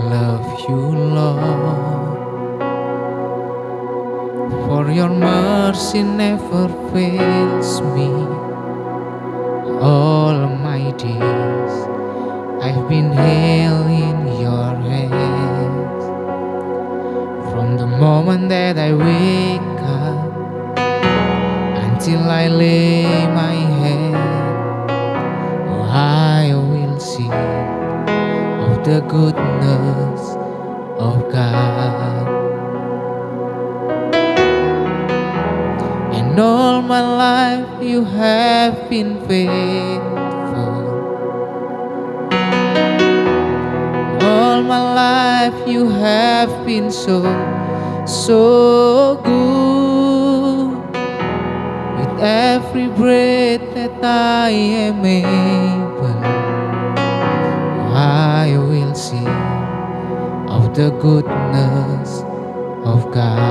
love you, Lord, for your mercy never fails me. All my days I've been held in your hands. From the moment that I wake up until I lay my head, oh, I will sing of the goodness of God. And all my life you have been faithful. All my life you have been so, so good. With every breath that I am able, I will sing of the goodness of God.